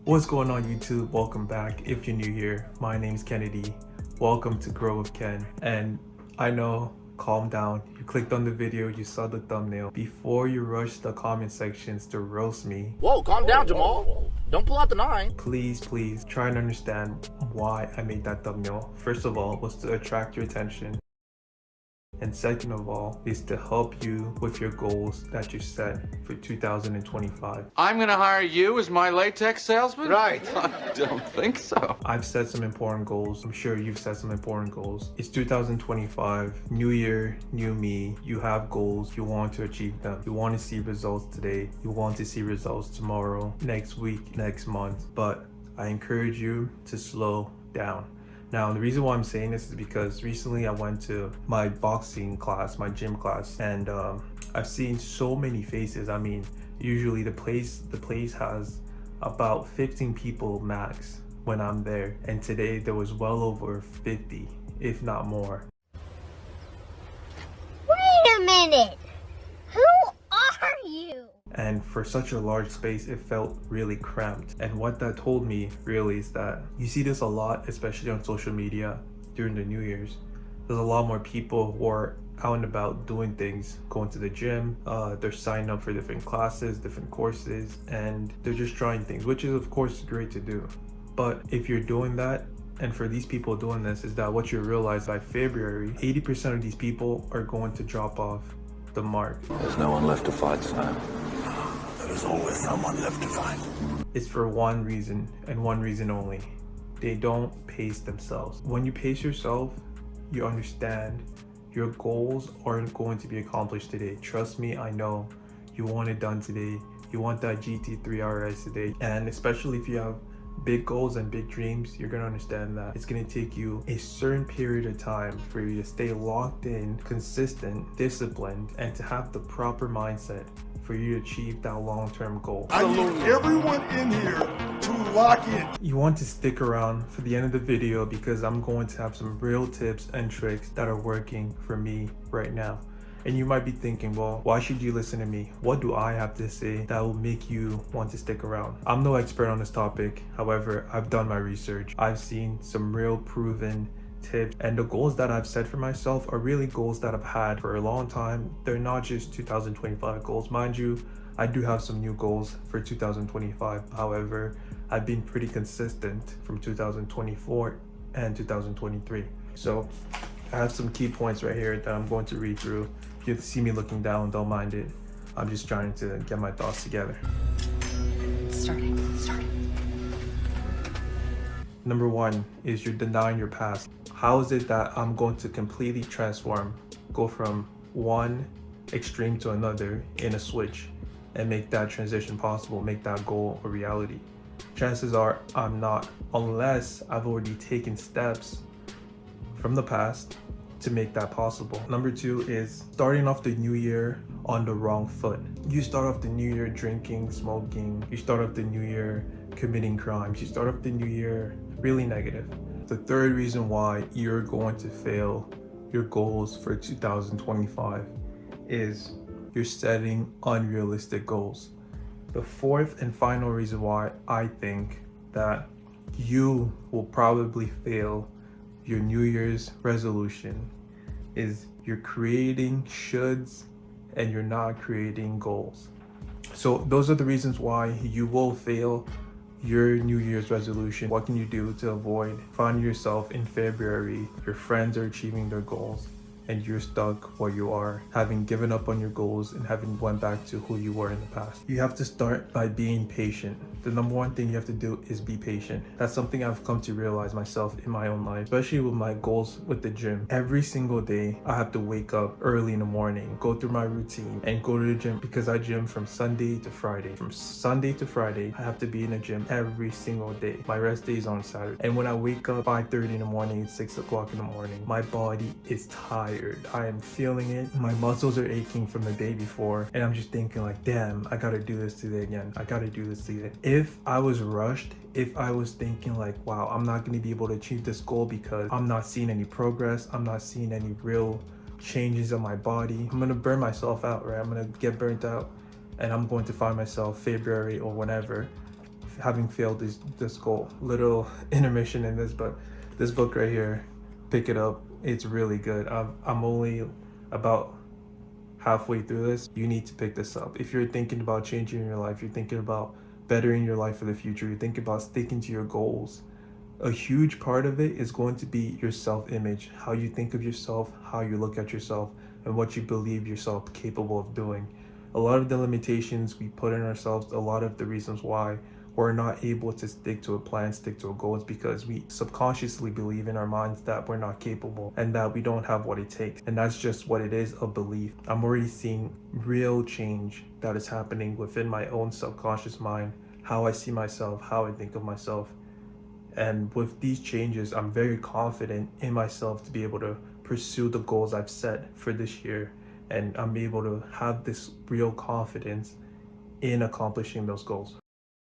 What's going on YouTube? Welcome back. If you're new here, my name's Kennedy. Welcome to Grow with Ken. And I know, calm down. You clicked on the video, you saw the thumbnail. Before you rush the comment sections to roast me, Whoa, calm down, Jamal. Don't pull out the 9. please try and understand why I made that thumbnail. First of all, was to attract your attention. And second of all, is to help you with your goals that you set for 2025. I'm gonna hire you as my latex salesman? Right. I don't think so. I've set some important goals. I'm sure you've set some important goals. It's 2025, new year, new me. You have goals, you want to achieve them. You want to see results today. You want to see results tomorrow, next week, next month. But I encourage you to slow down. Now, the reason why I'm saying this is because recently I went to my boxing class, my gym class, and I've seen so many faces. I mean, usually the place has about 15 people max when I'm there, and today there was well over 50, if not more. Wait a minute! Who are you? And for such a large space, it felt really cramped. And what that told me really is that you see this a lot, especially on social media during the New Year's. There's a lot more people who are out and about doing things, going to the gym, they're signing up for different classes, different courses, and they're just trying things, which is of course great to do. But if you're doing that, and for these people doing this, is that what you realize by February, 80% of these people are going to drop off the mark. There's no one left to fight, Sam. There's always someone left to fight. It's for one reason and one reason only. They don't pace themselves. When you pace yourself, you understand your goals aren't going to be accomplished today. Trust me, I know. You want it done today. You want that GT3 RS today. And especially if you have big goals and big dreams, you're gonna understand that it's gonna take you a certain period of time for you to stay locked in, consistent, disciplined, and to have the proper mindset for you to achieve that long-term goal. I need everyone in here to lock in. You want to stick around for the end of the video because I'm going to have some real tips and tricks that are working for me right now. And you might be thinking, well, why should you listen to me? What do I have to say that will make you want to stick around? I'm no expert on this topic. However, I've done my research. I've seen some real proven tips, and the goals that I've set for myself are really goals that I've had for a long time. They're not just 2025 goals. Mind you, I do have some new goals for 2025. However, I've been pretty consistent from 2024 and 2023. So I have some key points right here that I'm going to read through. If you see me looking down, don't mind it. I'm just trying to get my thoughts together. Starting. Number one is you're denying your past. How is it that I'm going to completely transform, go from one extreme to another in a switch, and make that transition possible, make that goal a reality? Chances are I'm not, unless I've already taken steps from the past to make that possible. Number two is starting off the new year on the wrong foot. You start off the new year drinking, smoking. You start off the new year committing crimes. You start off the new year really negative. The third reason why you're going to fail your goals for 2025 is you're setting unrealistic goals. The fourth and final reason why I think that you will probably fail your New Year's resolution is you're creating shoulds and you're not creating goals. So those are the reasons why you will fail your New Year's resolution. What can you do to avoid finding yourself in February, your friends are achieving their goals, and you're stuck where you are, having given up on your goals and having went back to who you were in the past? You have to start by being patient. The number one thing you have to do is be patient. That's something I've come to realize myself in my own life, especially with my goals with the gym. Every single day, I have to wake up early in the morning, go through my routine, and go to the gym because I gym from Sunday to Friday. From Sunday to Friday, I have to be in the gym every single day. My rest day is on Saturday. And when I wake up 5:30 in the morning, it's 6 o'clock in the morning, my body is tired. I am feeling it. My muscles are aching from the day before, and I'm just thinking like, damn, I gotta do this today again. I gotta do this today. If I was rushed, if I was thinking like, wow, I'm not gonna be able to achieve this goal because I'm not seeing any progress, I'm not seeing any real changes on my body, I'm gonna burn myself out, right? I'm gonna get burnt out, and I'm going to find myself February or whenever having failed this goal. Little intermission in this, but this book right here, pick it up. It's really good. I'm only about halfway through this. You need to pick this up. If you're thinking about changing your life, you're thinking about bettering your life for the future, you're thinking about sticking to your goals, a huge part of it is going to be your self-image, how you think of yourself, how you look at yourself, and what you believe yourself capable of doing. A lot of the limitations we put in ourselves, a lot of the reasons why we're not able to stick to a plan, stick to a goal, is because we subconsciously believe in our minds that we're not capable and that we don't have what it takes. And that's just what it is, a belief. I'm already seeing real change that is happening within my own subconscious mind, how I see myself, how I think of myself. And with these changes, I'm very confident in myself to be able to pursue the goals I've set for this year. And I'm able to have this real confidence in accomplishing those goals.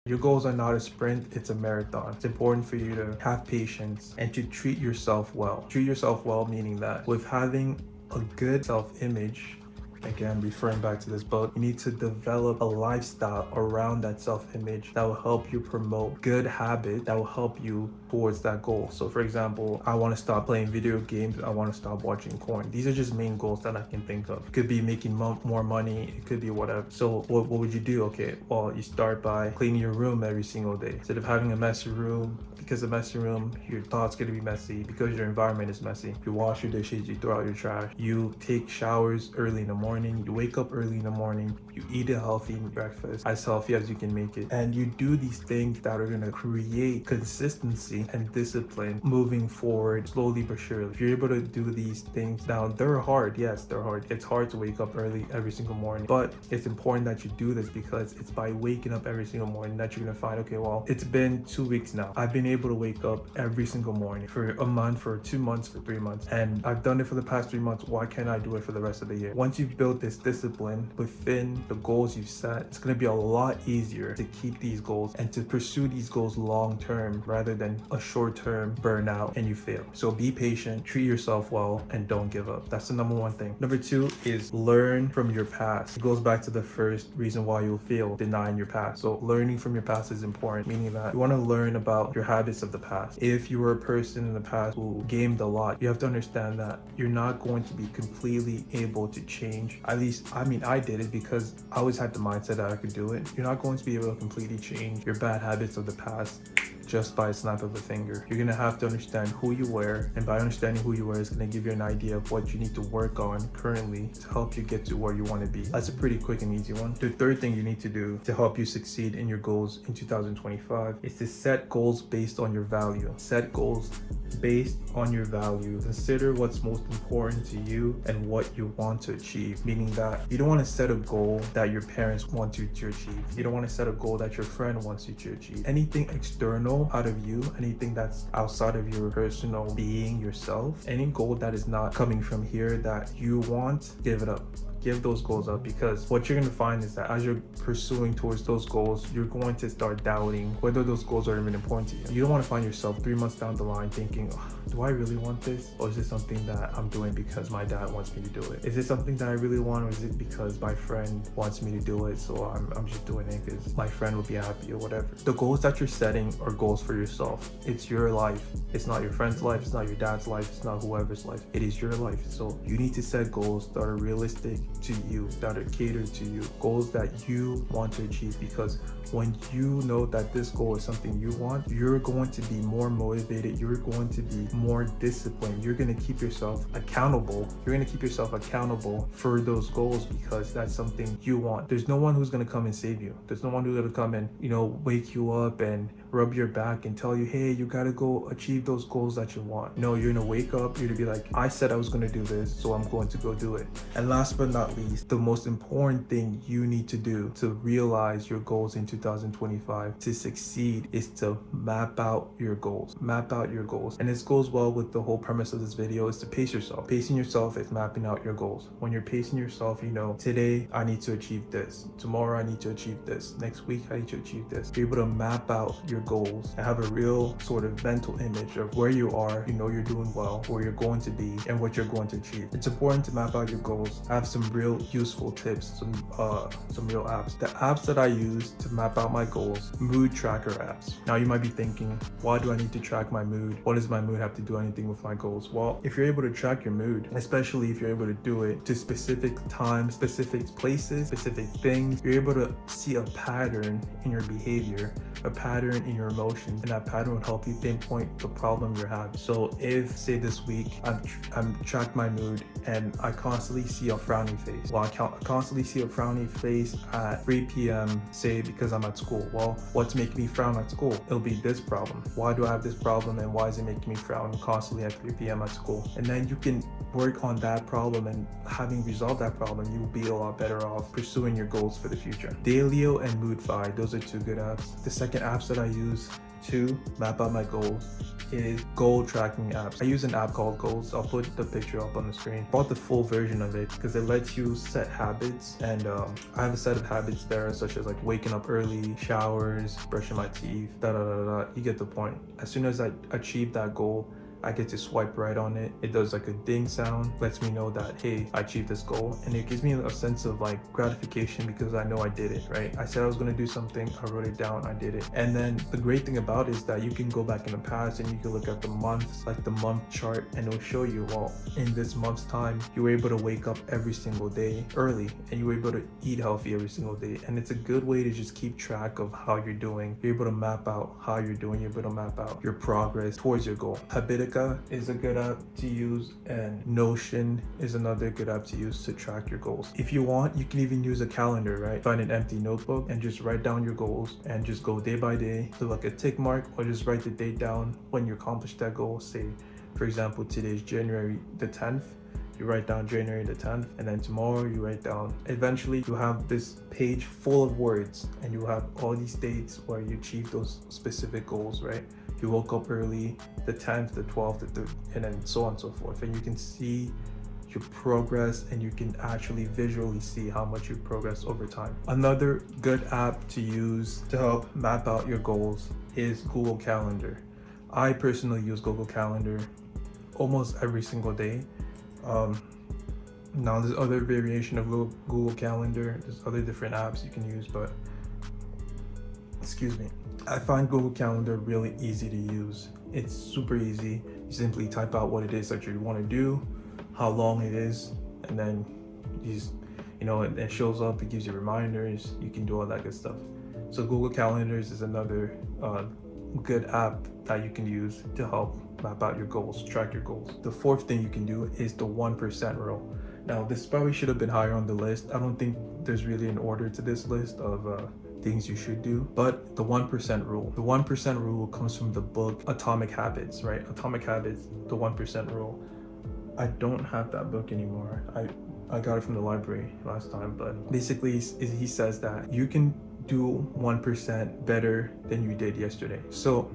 Your goals are not a sprint, it's a marathon. It's important for you to have patience and to treat yourself well. Treat yourself well, meaning that with having a good self-image, again, referring back to this book, you need to develop a lifestyle around that self-image that will help you promote good habits that will help you towards that goal. So for example, I want to stop playing video games, I want to stop watching porn. These are just main goals that I can think of. It could be making more money, it could be whatever. So what would you do? Okay, well, you start by cleaning your room every single day. Instead of having a messy room, because a messy room, your thoughts gonna be messy. Because your environment is messy, you wash your dishes, you throw out your trash, you take showers early in the morning, you wake up early in the morning, you eat a healthy breakfast, as healthy as you can make it, and you do these things that are gonna create consistency and discipline moving forward slowly but surely. If you're able to do these things, now they're hard, yes, they're hard. It's hard to wake up early every single morning, but it's important that you do this because it's by waking up every single morning that you're gonna find, okay, well, it's been 2 weeks now. I've been able to wake up every single morning for a month, for 2 months, for 3 months, and I've done it for the past 3 months. Why can't I do it for the rest of the year? Once you've built this discipline within the goals you've set, it's going to be a lot easier to keep these goals and to pursue these goals long term rather than a short term burnout and you fail. So be patient, treat yourself well, and don't give up. That's the number one thing. Number two is learn from your past. It goes back to the first reason why you'll fail, denying your past. So learning from your past is important, meaning that you want to learn about your habits of the past. If you were a person in the past who gamed a lot, you have to understand that you're not going to be completely able to change. At least, I did it because I always had the mindset that I could do it. You're not going to be able to completely change your bad habits of the past just by a snap of a finger. You're gonna have to understand who you were, and by understanding who you were, it's gonna give you an idea of what you need to work on currently to help you get to where you want to be. That's a pretty quick and easy one. The third thing you need to do to help you succeed in your goals in 2025 is to set goals based on your value. Set goals based on your value. Consider what's most important to you and what you want to achieve, meaning that you don't want to set a goal that your parents want you to achieve. You don't want to set a goal that your friend wants you to achieve. Anything external out of you, anything that's outside of your personal being, yourself, any goal that is not coming from here that you want, give it up. Give those goals up, because what you're going to find is that as you're pursuing towards those goals, you're going to start doubting whether those goals are even important to you. You don't want to find yourself 3 months down the line thinking, oh, do I really want this? Or is this something that I'm doing because my dad wants me to do it? Is it something that I really want, or is it because my friend wants me to do it, so I'm just doing it because my friend will be happy or whatever? The goals that you're setting are goals for yourself. It's your life. It's not your friend's life. It's not your dad's life. It's not whoever's life. It is your life. So you need to set goals that are realistic to you, that are catered to you, goals that you want to achieve, because when you know that this goal is something you want, you're going to be more motivated, you're going to be more disciplined, you're going to keep yourself accountable. You're going to keep yourself accountable for those goals because that's something you want. There's no one who's going to come and save you. There's no one who's going to come and, wake you up and rub your back and tell you, hey, you got to go achieve those goals that you want. No, you're going to wake up, you're going to be like, I said I was going to do this, so I'm going to go do it. And last but not least, the most important thing you need to do to realize your goals in 2025 to succeed is to map out your goals. Map out your goals. And this goes well with the whole premise of this video, is to pace yourself. Pacing yourself is mapping out your goals. When you're pacing yourself, today I need to achieve this. Tomorrow I need to achieve this. Next week I need to achieve this. Be able to map out your goals and have a real sort of mental image of where you are, you're doing well, where you're going to be, and what you're going to achieve. It's important to map out your goals, have some real useful tips, some real apps. The apps that I use to map out my goals, mood tracker apps. Now you might be thinking, why do I need to track my mood? What does my mood have to do anything with my goals? Well, if you're able to track your mood, especially if you're able to do it to specific times, specific places, specific things, you're able to see a pattern in your behavior, a pattern in your emotions, and that pattern will help you pinpoint the problem you're having. So if, say this week, I'm tracked my mood and I constantly see a frowny face. Well, I constantly see a frowny face at 3 p.m, say because I'm at school. Well, what's making me frown at school? It'll be this problem. Why do I have this problem and why is it making me frown constantly at 3 p.m. at school? And then you can work on that problem, and having resolved that problem, you will be a lot better off pursuing your goals for the future. Dailyo and Moodify, those are two good apps. The second apps that I use to map out my goals is goal tracking apps. I use an app called Goals. I'll put the picture up on the screen. I bought the full version of it because it lets you set habits, and I have a set of habits there, such as like waking up early, showers, brushing my teeth, You get the point. As soon as I achieve that goal, I get to swipe right on it. It does like a ding sound, lets me know that, hey, I achieved this goal. And it gives me a sense of like gratification because I know I did it, right? I said I was gonna do something, I wrote it down, I did it. And then the great thing about it is that you can go back in the past and you can look at the months, like the month chart, and it'll show you, well, in this month's time, you were able to wake up every single day early and you were able to eat healthy every single day. And it's a good way to just keep track of how you're doing. You're able to map out how you're doing, you're able to map out your progress towards your goal. Habitica is a good app to use, and Notion is another good app to use to track your goals. If you want, you can even use a calendar, right? Find an empty notebook and just write down your goals and just go day by day, do like a tick mark, or just write the date down when you accomplish that goal. Say, for example, today's January the 10th. You write down January the 10th, and then tomorrow you write down. Eventually you have this page full of words and you have all these dates where you achieve those specific goals, right? You woke up early, the 10th, the 12th, the 3rd, and then so on and so forth. And you can see your progress, and you can actually visually see how much you progress over time. Another good app to use to help map out your goals is Google Calendar. I personally use Google Calendar almost every single day. Now there's other variation of Google Calendar. There's other different apps you can use, but excuse me. I find Google Calendar really easy to use. It's super easy. You simply type out what it is that you want to do, how long it is, and then you just, it shows up, it gives you reminders, you can do all that good stuff. So Google Calendars is another good app that you can use to help map out your goals, track your goals. The fourth thing you can do is the 1% rule. Now this probably should have been higher on the list. I don't think there's really an order to this list of things you should do, but the 1% rule. The 1% rule comes from the book Atomic Habits, right? Atomic Habits, the 1% rule. I don't have that book anymore. I got it from the library last time, but basically he says that you can do 1% better than you did yesterday. So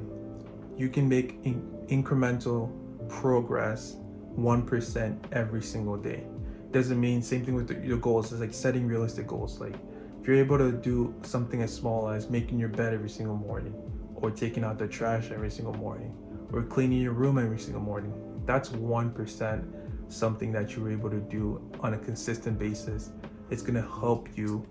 you can make incremental progress 1% every single day. Doesn't mean, same thing with your goals. It's like setting realistic goals. Like if you're able to do something as small as making your bed every single morning, or taking out the trash every single morning, or cleaning your room every single morning, that's 1% something that you're able to do on a consistent basis. It's gonna help you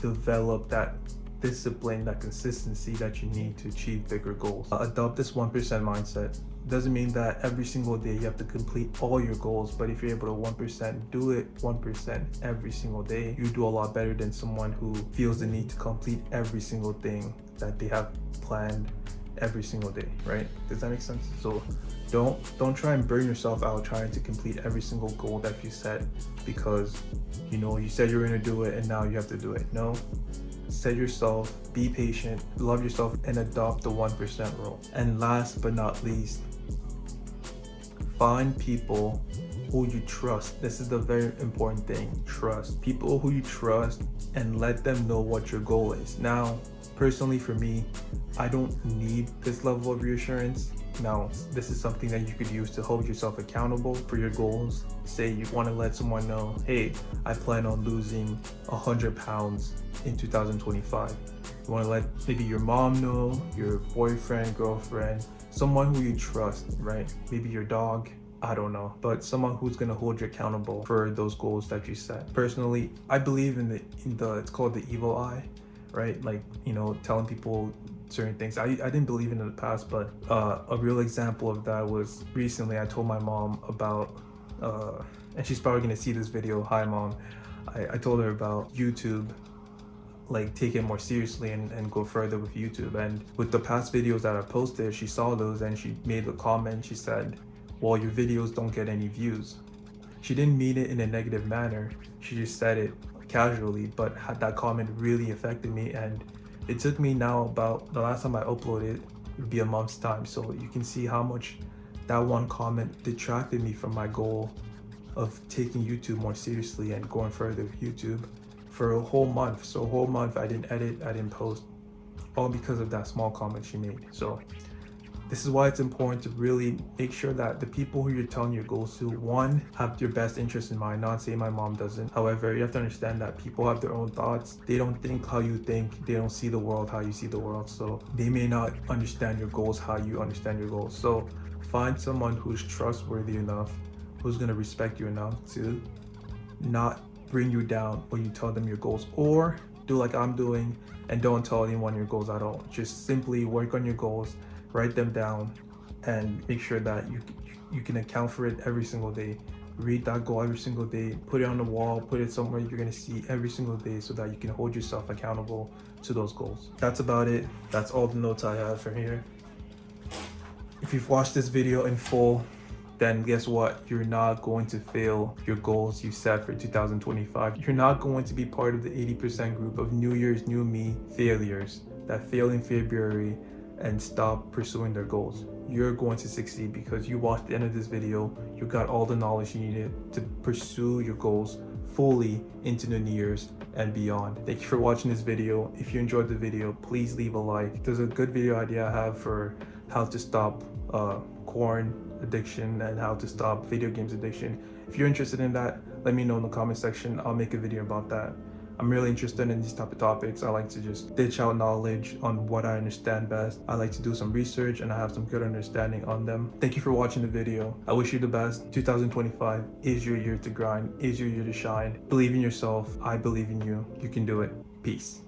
develop that discipline, that consistency that you need to achieve bigger goals. Adopt this 1% mindset. Doesn't mean that every single day you have to complete all your goals, but if you're able to 1% do it 1% every single day, you do a lot better than someone who feels the need to complete every single thing that they have planned every single day, right? Does that make sense? So don't try and burn yourself out trying to complete every single goal that you set because you said you were going to do it and now you have to do it. No. Set yourself, be patient, love yourself, and adopt the 1% rule. And last but not least, find people who you trust. This is the very important thing. Trust people who you trust and let them know what your goal is. Now, personally for me, I don't need this level of reassurance. Now, this is something that you could use to hold yourself accountable for your goals. Say you want to let someone know, hey, I plan on losing 100 pounds in 2025. You want to let maybe your mom know, your boyfriend, girlfriend, someone who you trust, right? Maybe your dog. I don't know, but someone who's gonna hold you accountable for those goals that you set. Personally, I believe in the it's called the evil eye, right? Like, you know, telling people certain things. I didn't believe in the past, but a real example of that was recently I told my mom about and she's probably gonna see this video. Hi mom. I told her about YouTube, like take it more seriously and go further with YouTube. And with the past videos that I posted, she saw those and she made a comment. She said, well, your videos don't get any views. She didn't mean it in a negative manner. She just said it casually, but that comment really affected me. And it took me now about the last time I uploaded, it would be a month's time. So you can see how much that one comment detracted me from my goal of taking YouTube more seriously and going further with YouTube for a whole month. So a whole month I didn't edit, I didn't post, all because of that small comment she made. So this is why it's important to really make sure that the people who you're telling your goals to, one, have your best interest in mind. Not saying my mom doesn't. However, you have to understand that people have their own thoughts. They don't think how you think. They don't see the world how you see the world. So they may not understand your goals how you understand your goals. So find someone who's trustworthy enough, who's gonna respect you enough to not bring you down when you tell them your goals, or do like I'm doing and don't tell anyone your goals at all. Just simply work on your goals, write them down, and make sure that you can account for it every single day. Read that goal every single day, put it on the wall, put it somewhere you're gonna see every single day so that you can hold yourself accountable to those goals. That's about it. That's all the notes I have from here. If you've watched this video in full, then guess what? You're not going to fail your goals you set for 2025. You're not going to be part of the 80% group of New Year's, New Me failures that fail in February and stop pursuing their goals. You're going to succeed because you watched the end of this video. You got all the knowledge you needed to pursue your goals fully into the New Year's and beyond. Thank you for watching this video. If you enjoyed the video, please leave a like. There's a good video idea I have for how to stop corn addiction and how to stop video games addiction. If you're interested in that, let me know in the comment section. I'll make a video about that. I'm really interested in these type of topics. I like to just ditch out knowledge on what I understand best. I like to do some research and I have some good understanding on them. Thank you for watching the video. I wish you the best. 2025 is your year to grind, is your year to shine. Believe in yourself. I believe in you. You can do it. Peace.